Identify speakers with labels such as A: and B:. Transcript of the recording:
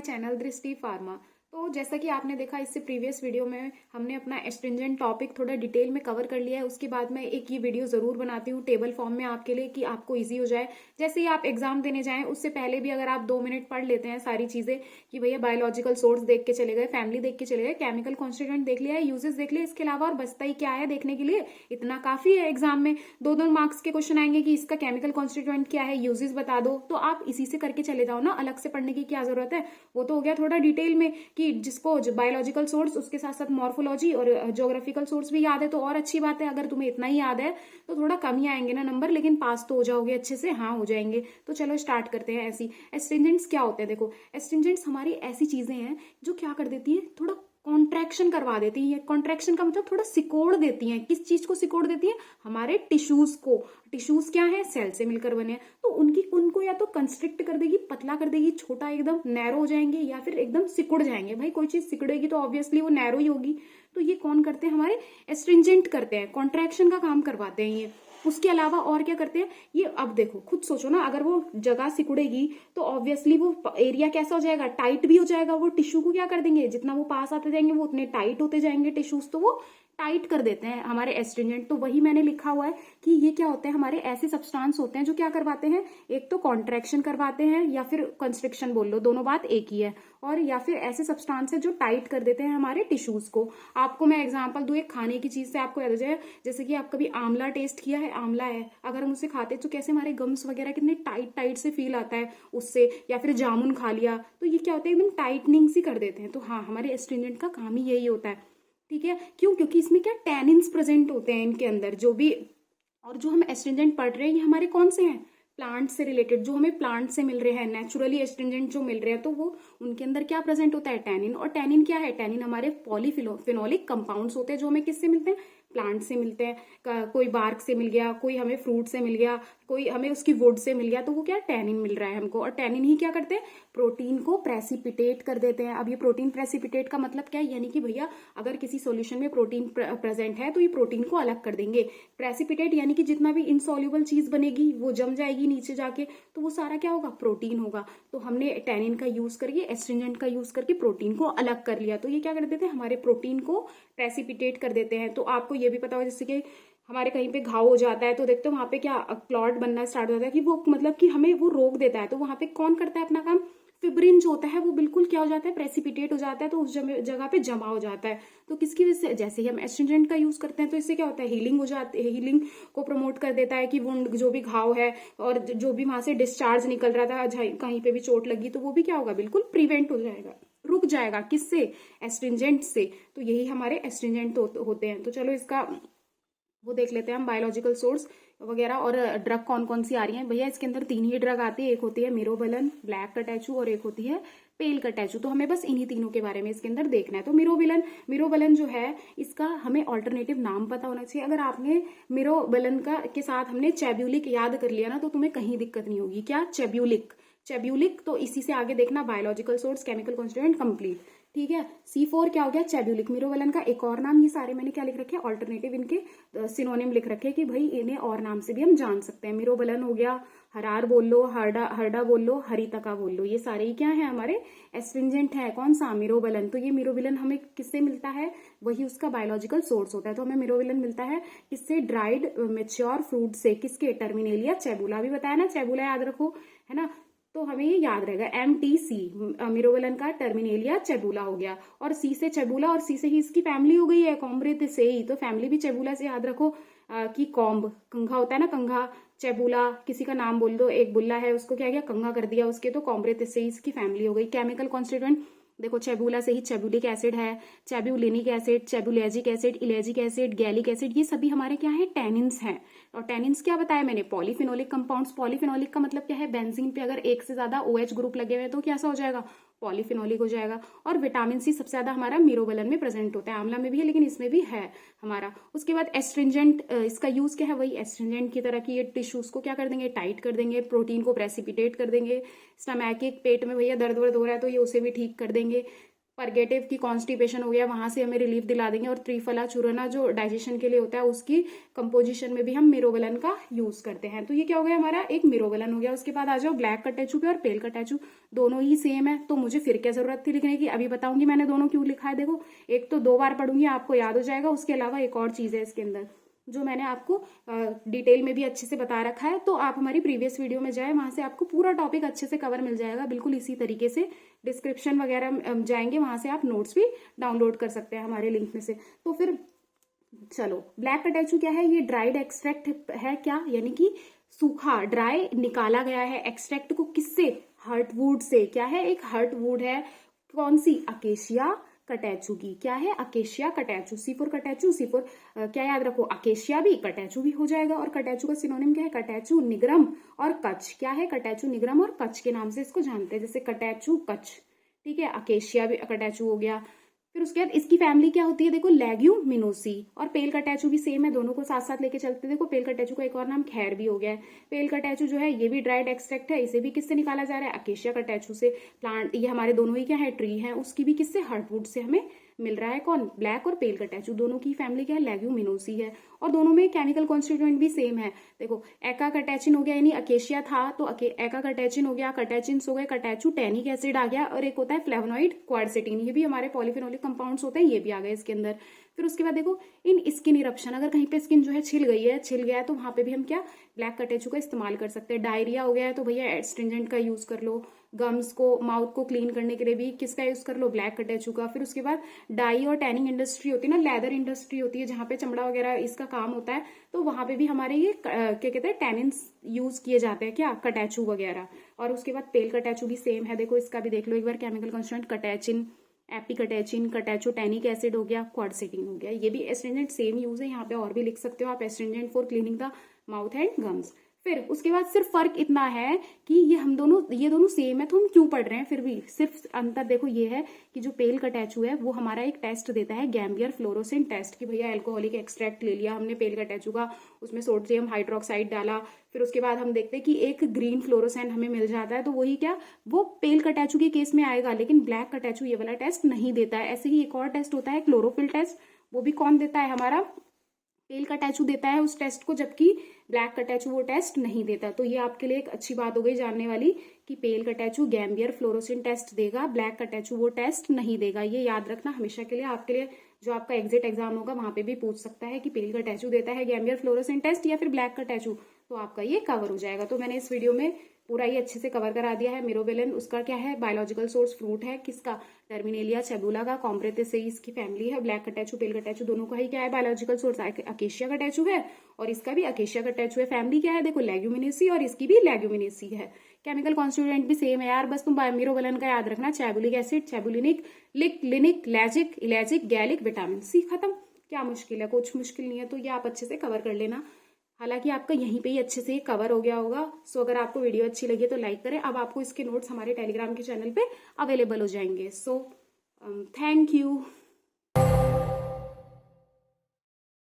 A: Channel दृष्टि pharma. तो जैसा कि आपने देखा इससे प्रीवियस वीडियो में हमने अपना एस्ट्रिंजेंट टॉपिक थोड़ा डिटेल में कवर कर लिया है। उसके बाद मैं एक ये वीडियो ज़रूर बनाती हूँ टेबल फॉर्म में आपके लिए कि आपको इजी हो जाए। जैसे ही आप एग्जाम देने जाएं उससे पहले भी अगर आप 2 मिनट पढ़ लेते हैं सारी चीज़ें कि भैया बायोलॉजिकल सोर्स देख के चले गए, फैमिली देख के चले गए, केमिकल कॉन्स्टिट्यूएंट देख लिया है, यूजेस देख लिया, इसके अलावा और बचता ही क्या है देखने के लिए, इतना काफ़ी है। एग्जाम में 2-2 मार्क्स के क्वेश्चन आएंगे कि इसका केमिकल कॉन्स्टिट्यूएंट क्या है, यूजेस बता दो, तो आप इसी से करके चले जाओ ना, अलग से पढ़ने की क्या जरूरत है। वो तो हो गया थोड़ा डिटेल में कि जिसको बायोलॉजिकल सोर्स उसके साथ साथ मॉर्फोलॉजी और ज्योग्राफिकल सोर्स भी याद है तो और अच्छी बात है। अगर तुम्हें इतना ही याद है तो थोड़ा कम ही आएंगे ना नंबर, लेकिन पास तो हो जाओगे अच्छे से, हाँ हो जाएंगे। तो चलो स्टार्ट करते हैं। ऐसी एस्ट्रिंजेंट्स क्या होते हैं, देखो एस्ट्रिंजेंट्स हमारी ऐसी चीजें हैं जो क्या कर देती है, थोड़ा कॉन्ट्रैक्शन करवा देती है। कॉन्ट्रैक्शन का मतलब थोड़ा सिकोड़ देती हैं। किस चीज को सिकोड़ देती है, हमारे टिश्यूज को। टिश्यूज क्या है, सेल से मिलकर बने हैं, तो उनको या तो कंस्ट्रिक्ट कर देगी, पतला कर देगी, छोटा एकदम नैरो हो जाएंगे, या फिर एकदम सिकुड़ जाएंगे। भाई कोई चीज सिकुड़ेगी तो ऑब्वियसली वो नैरो ही होगी। तो ये कौन करते हैं, हमारे एस्ट्रिंजेंट करते हैं, कॉन्ट्रैक्शन का काम करवाते हैं ये। उसके अलावा और क्या करते हैं ये, अब देखो खुद सोचो ना, अगर वो जगह सिकुड़ेगी तो ऑब्वियसली वो एरिया कैसा हो जाएगा, टाइट भी हो जाएगा। वो टिश्यू को क्या कर देंगे, जितना वो पास आते जाएंगे वो उतने टाइट होते जाएंगे टिश्यूज, तो वो टाइट कर देते हैं हमारे एस्ट्रिंजेंट। तो वही मैंने लिखा हुआ है कि ये क्या होते हैं, हमारे ऐसे सब्सटेंस होते हैं जो क्या करवाते हैं, एक तो कॉन्ट्रैक्शन करवाते हैं या फिर कंस्ट्रिक्शन बोल लो, दोनों बात एक ही है। और या फिर ऐसे सब्सटेंस है जो टाइट कर देते हैं हमारे टिश्यूज को। आपको मैं एग्जांपल दूं एक खाने की चीज से, आपको याद हो जाए, जैसे कि आप कभी आंवला टेस्ट किया है, आंवला है, अगर हम उसे खाते तो कैसे हमारे गम्स वगैरह कितने टाइट टाइट से फील आता है उससे। या फिर जामुन खा लिया तो ये क्या होता है, एकदम टाइटनिंग सी कर देते हैं। तो हाँ, हमारे एस्ट्रिंजेंट का काम ही यही होता है। ठीक है, क्यों, क्योंकि इसमें क्या टैनिन्स प्रेजेंट होते हैं इनके अंदर जो भी। और जो हम एस्ट्रिंजेंट पढ़ रहे हैं ये हमारे कौन से हैं, प्लांट से रिलेटेड, जो हमें प्लांट से मिल रहे हैं, नेचुरली एस्ट्रिंजेंट जो मिल रहे हैं, तो वो उनके अंदर क्या प्रेजेंट होता है, टैनिन। और टैनिन क्या है, टैनिन हमारे पॉलीफिनोलिक कंपाउंड्स होते हैं जो हमें किससे मिलते हैं, प्लांट से मिलते हैं। कोई बार्क से मिल गया, कोई हमें फ्रूट से मिल गया, कोई हमें उसकी वुड से मिल गया, तो वो क्या टैनिन मिल रहा है हमको। और टैनिन ही क्या करते हैं, प्रोटीन को प्रेसिपिटेट कर देते हैं। अब ये प्रोटीन प्रेसिपिटेट का मतलब क्या है, यानी कि भैया अगर किसी सॉल्यूशन में प्रोटीन प्रेजेंट है तो ये प्रोटीन को अलग कर देंगे। प्रेसिपिटेट यानी कि जितना भी इनसॉल्युबल चीज बनेगी वो जम जाएगी नीचे जाके, तो वो सारा क्या होगा, प्रोटीन होगा। तो हमने टैनिन का यूज करके, एस्ट्रिंजेंट का यूज करके प्रोटीन को अलग कर लिया। तो ये क्या कर देते हैं, हमारे प्रोटीन को प्रेसिपिटेट कर देते हैं। तो आपको ये भी पता हो, जैसे कि हमारे कहीं पे घाव हो जाता है तो देखते हो वहां पे क्या क्लॉट बनना स्टार्ट हो जाता है, कि वो मतलब कि हमें वो रोक देता है। तो वहां पे कौन करता है अपना काम, फिब्रिन जो होता है वो बिल्कुल क्या हो जाता है, प्रेसिपिटेट हो जाता है, तो उस जगह पे जमा हो जाता है। तो किसकी वजह से, जैसे ही हम एस्ट्रिंजेंट का यूज करते हैं तो इससे क्या होता है, हीलिंग हो जाती है, हीलिंग को प्रमोट कर देता है कि वुंड जो भी घाव है और जो भी वहां से डिस्चार्ज निकल रहा था, कहीं पे भी चोट लगी तो वो भी क्या होगा, बिल्कुल प्रिवेंट हो जाएगा, रुक जाएगा। किससे, एस्ट्रिंजेंट से। तो यही हमारे एस्ट्रिंजेंट होते हैं। तो चलो इसका वो देख लेते हैं हम, बायोलॉजिकल सोर्स वगैरह। और ड्रग कौन कौन सी आ रही हैं भैया, इसके अंदर 3 ही ड्रग आती है, एक होती है मिरोबेलन, ब्लैक कटैचू, और एक होती है पेल कटैचू। तो हमें बस इन्हीं तीनों के बारे में इसके अंदर देखना है। तो मिरोबेलन जो है इसका हमें ऑल्टरनेटिव नाम पता होना चाहिए। अगर आपने मिरोबेलन का के साथ हमने चेब्यूलिक याद कर लिया ना तो तुम्हें कहीं दिक्कत नहीं होगी। क्या, चेब्यूलिक, चेब्यूलिक। तो इसी से आगे देखना, biological source, chemical constituent, complete. ठीक है, C4 क्या हो गया, चेब्यूलिक। मिरोबेलन का एक और नाम, ये सारे मैंने क्या लिख रखे हैं, ऑल्टरनेटिव इनके सिनोनिम लिख रखे हैं कि भाई इन्हें और नाम से भी हम जान सकते हैं। मिरोबेलन हो गया, हरार बोल लो, हरडा बोल लो, हरितका बोल लो, ये सारे ही क्या है, हमारे एस्ट्रिंजेंट है। कौन सा, मिरोबेलन। तो ये मिरोबेलन हमें किससे मिलता है, वही उसका बायोलॉजिकल सोर्स होता है। तो हमें मिरोबेलन मिलता है किससे, ड्राइड मेच्योर फ्रूट से। किसके, टर्मिनेलिया चेबुला, भी बताया ना, चेबुला याद रखो, है ना। तो हमें ये याद रहेगा, MTC, मिरोबेलन का टर्मिनेलिया चेबुला हो गया। और C से चेबुला, और C से ही इसकी फैमिली हो गई है, कॉम्ब्रेतेसेई। तो फैमिली भी चेबुला से याद रखो कि कॉम्ब, कंघा होता है ना, कंघा, चेबुला, किसी का नाम बोल दो, एक बुल्ला है उसको क्या किया, कंघा कर दिया उसके, तो कॉम्ब्रेतेसेई इसकी फैमिली हो गई। केमिकल कॉन्स्टिट्यूएंट देखो, चेबुला से ही चेबुलिक एसिड है, chebulinic acid, chebulagic acid, ellagic acid, gallic acid, ये सभी हमारे क्या है, टैनिन्स हैं। और टैनिन्स क्या बताया मैंने, पॉलीफिनोलिक कंपाउंड्स। पॉलीफिनोलिक का मतलब क्या है, बेंजीन पे अगर एक से ज्यादा OH ग्रुप लगे हुए हैं तो कैसा हो जाएगा, पॉलीफिनोलिक हो जाएगा। और विटामिन C सबसे ज्यादा हमारा मिरोबेलन में प्रेजेंट होता है, आंवला में भी है लेकिन इसमें भी है हमारा। उसके बाद एस्ट्रिंजेंट, इसका यूज क्या है, वही एस्ट्रिंजेंट की तरह की, ये टिश्यूज को क्या कर देंगे, टाइट कर देंगे, प्रोटीन को प्रेसिपिटेट कर देंगे। स्टमैकिक, पेट में भैया दर्द वर्द हो रहा है तो ये उसे भी ठीक कर देंगे। परगेटिव की कॉन्स्टिपेशन हो गया, वहां से हमें रिलीफ दिला देंगे। और त्रिफला चूर्ण जो डाइजेशन के लिए होता है, उसकी कंपोजिशन में भी हम मिरोबेलन का यूज करते हैं। तो ये क्या हो गया हमारा, एक मिरोबेलन हो गया। उसके बाद आ जाओ ब्लैक कटेचू पे और पेल कटेचू, दोनों ही सेम है, तो मुझे फिर क्या जरूरत थी लिखने की, अभी बताऊंगी मैंने दोनों क्यों लिखा है। देखो, एक तो 2 बार पढ़ूंगी, आपको याद हो जाएगा। उसके अलावा एक और चीज है इसके अंदर जो मैंने आपको डिटेल में भी अच्छे से बता रखा है, तो आप हमारी प्रीवियस वीडियो में जाए, वहां से आपको पूरा टॉपिक अच्छे से कवर मिल जाएगा, बिल्कुल इसी तरीके से। डिस्क्रिप्शन वगैरह जाएंगे, वहां से आप नोट्स भी डाउनलोड कर सकते हैं हमारे लिंक में से। तो फिर चलो, ब्लैक कटेचू क्या है, ये ड्राइड एक्सट्रैक्ट है क्या, यानी कि सूखा ड्राई निकाला गया है एक्सट्रैक्ट को, किससे, हर्टवुड से। क्या है, एक हर्टवुड है, कौन सी, अकेशिया कटैचू की। क्या है, अकेशिया कटैचू, C4 कटैचू, C4 क्या याद रखो, अकेशिया भी कटैचू भी हो जाएगा। और कटैचू का सिनोनिम क्या है, कटैचू निग्रम और कच्छ। क्या है, कटैचू निग्रम और कच्छ के नाम से इसको जानते हैं, जैसे कटैचू कच्छ, ठीक है। अकेशिया भी कटैचू हो गया। फिर उसके बाद इसकी फैमिली क्या होती है, देखो लेग्यूमिनोसी। और पेल कटैचू भी सेम है, दोनों को साथ साथ लेके चलते हैं। देखो, पेल कटैचू का एक और नाम खैर भी हो गया है। पेल कटैचू जो है ये भी ड्राइड एक्सट्रैक्ट है, इसे भी किससे निकाला जा रहा है, अकेशिया कटैचू से। प्लांट, ये हमारे दोनों ही क्या है, ट्री है, उसकी भी किससे, हार्टवुड से हमें मिल रहा है। कौन, ब्लैक और पेल कटैचू, दोनों की फैमिली क्या है, लेग्यूमिनोसी है। और दोनों में केमिकल कॉन्स्टिट्यूएंट भी सेम है। देखो, एका कटैचिन हो गया, यानी अकेशिया था तो एका कटैचिन हो गया, कटैचिन्स हो गए, कटैचू टैनिक एसिड आ गया, और एक होता है फ्लेवोनॉइड क्वारसेटिन, ये भी हमारे पॉलीफेनोलिक कंपाउंड्स होते हैं, ये भी आ गए इसके अंदर। फिर उसके बाद देखो, इन स्किन इरप्शन, अगर कहीं पे स्किन जो है छिल गया है, तो वहां पे भी हम क्या, ब्लैक कटेचू का इस्तेमाल कर सकते हैं। डायरिया हो गया है तो भैया एस्ट्रिंजेंट का यूज कर लो। गम्स को, माउथ को क्लीन करने के लिए भी किसका यूज कर लो, ब्लैक कटेचू का। फिर उसके बाद डाई और टैनिंग इंडस्ट्री होती है ना, लेदर इंडस्ट्री होती है, जहाँ पे चमड़ा वगैरह इसका काम होता है, तो वहां पे भी हमारे ये क्या कहते हैं, टैनिन्स यूज किए जाते हैं, क्या, कटैचू वगैरह। और उसके बाद पेल कटैचू भी सेम है, देखो इसका भी देख लो एक बार, केमिकल कॉन्स्टिट्यूएंट कटैचिन, एपिकटैचिन, कटैचो टैनिक एसिड हो गया, क्वारसेटिन हो गया। ये भी एस्ट्रिंजेंट सेम यूज है, यहाँ पे और भी लिख सकते हो आप, astringent for cleaning the mouth and gums. फिर उसके बाद सिर्फ फर्क इतना है कि ये दोनों सेम है, तो हम क्यों पढ़ रहे हैं, फिर भी सिर्फ अंतर देखो ये है कि जो पेल कटैचू है वो हमारा एक टेस्ट देता है, गैम्बियर फ्लोरोसेंट टेस्ट, कि भैया एल्कोहलिक एक्सट्रैक्ट ले लिया हमने पेल कटैचू का, उसमें सोडियम हाइड्रोक्साइड डाला, फिर उसके बाद हम देखते हैं कि एक ग्रीन फ्लोरोसेंट हमें मिल जाता है, तो वही क्या, वो पेल कटैचू के केस में आएगा। लेकिन ब्लैक कटैचू ये वाला टेस्ट नहीं देता है। ऐसे ही एक और टेस्ट होता है क्लोरोफिल टेस्ट, वो भी कौन देता है, हमारा पेल कटैचू देता है उस टेस्ट को, जबकि ब्लैक कटैचू वो टेस्ट नहीं देता। तो ये आपके लिए एक अच्छी बात हो गई जानने वाली कि पेल कटैचू गैम्बियर फ्लोरोसेंट टेस्ट देगा, ब्लैक कटैचू वो टेस्ट नहीं देगा। ये याद रखना हमेशा के लिए, आपके लिए जो आपका एग्जिट एग्जाम होगा वहां पे भी पूछ सकता है कि पेल कटैचू देता है गैम्बियर फ्लोरोसेंट टेस्ट या फिर ब्लैक कटैचू, तो आपका ये कवर हो जाएगा। तो मैंने इस वीडियो में पूरा ये अच्छे से कवर करा दिया है। मिरोबेलन उसका क्या है, बायोलॉजिकल सोर्स फ्रूट है, किसका, टर्मिनेलिया चेबुला का, कॉम्ब्रेतेसेई इसकी फैमिली है। ब्लैक कटैचू पेल कटैचू दोनों का ही क्या है, बायोलॉजिकल सोर्स अकेशिया कटैचू है, और इसका भी अकेशिया कटैचू है। फैमिली क्या है, देखो लेग्यूमिनेसी, और इसकी भी लेग्यूमिनेसी है। केमिकल कॉन्स्टिट्यूएंट भी सेम है यार, बस तुम मिरोबेलन का याद रखना, चैबुलिक acid, चैबुलिनिक, लिनिक, लैजिक, ellagic, gallic, vitamin C, खत्म। क्या मुश्किल है, कुछ मुश्किल नहीं है, तो ये आप अच्छे से कवर कर लेना। हालांकि आपका यहीं पे ही अच्छे से कवर हो गया होगा। सो अगर आपको वीडियो अच्छी लगी तो लाइक करें। अब आपको इसके नोट्स हमारे टेलीग्राम के चैनल पे अवेलेबल हो जाएंगे। So thank you.